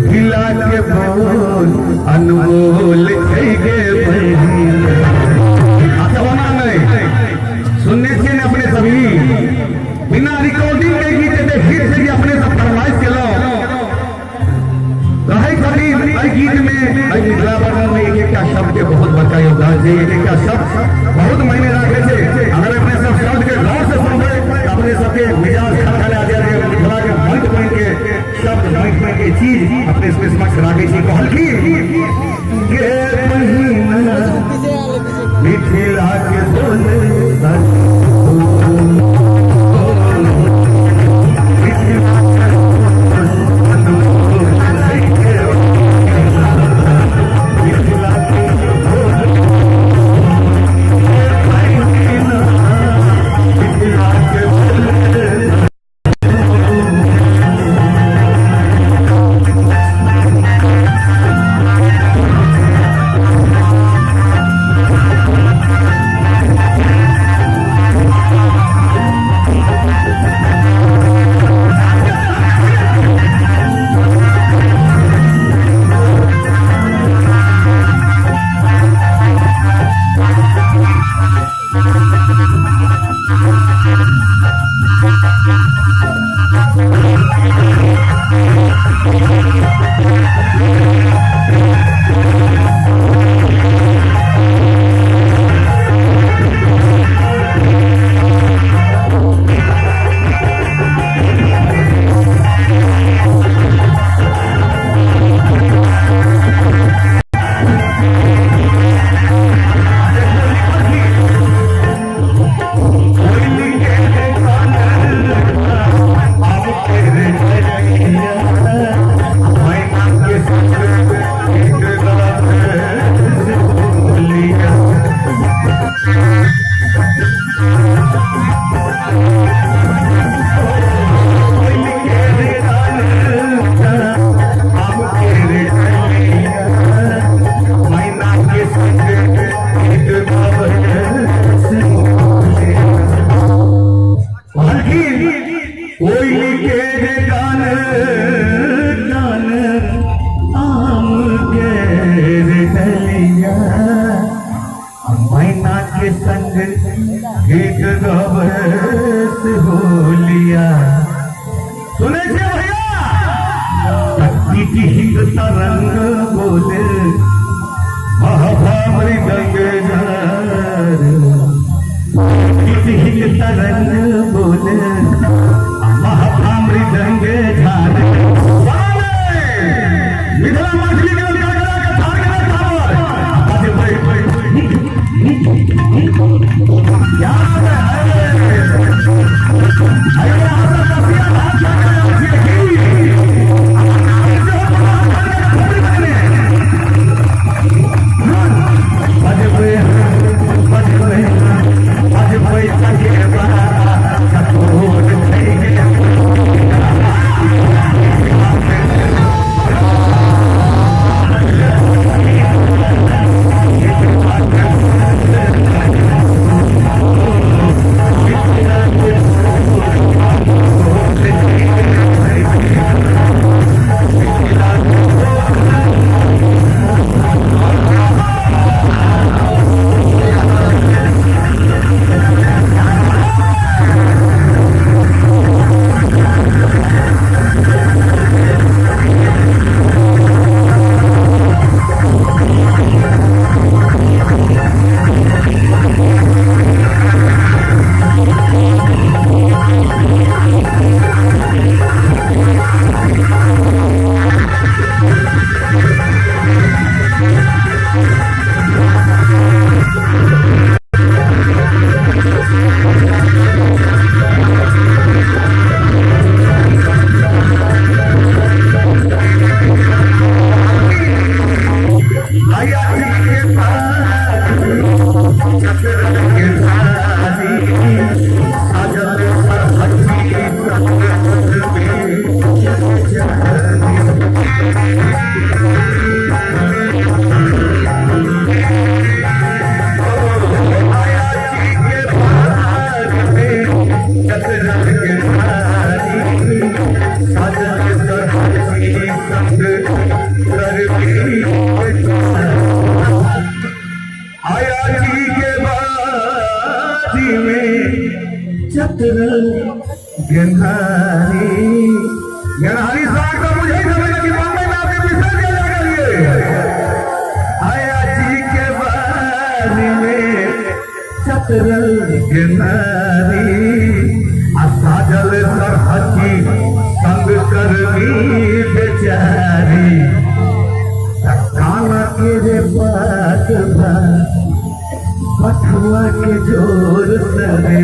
मिथिला के बोल अनमोल के होना नहीं सुनने से अपने सभी बिना रिकॉर्डिंग के गीत हिट से अपने सब फरमाइश के लो गीत में एक एक शब्द के बहुत बड़का योगदान है। एक एक शब्द बहुत मायने रखे थे। अगर अपने सब शब्द के गौर से सुनबे अपने सबके मिजाज खड़खड़ा जाए मिथिला के मंच बन के शब्द मंच बन के चीज अपने इसमें समक्ष राखे छी कहल की के महीना मिथिला के बोले गरहाली साहब का मुझे समझ कि बम्बई में आपके विसर्जन दिया जाएगा। आया जी के बारे में चतरल किनारी साजल सरहदी संग करनी बेचारी काना के रे बात पठुआ के जोर सरे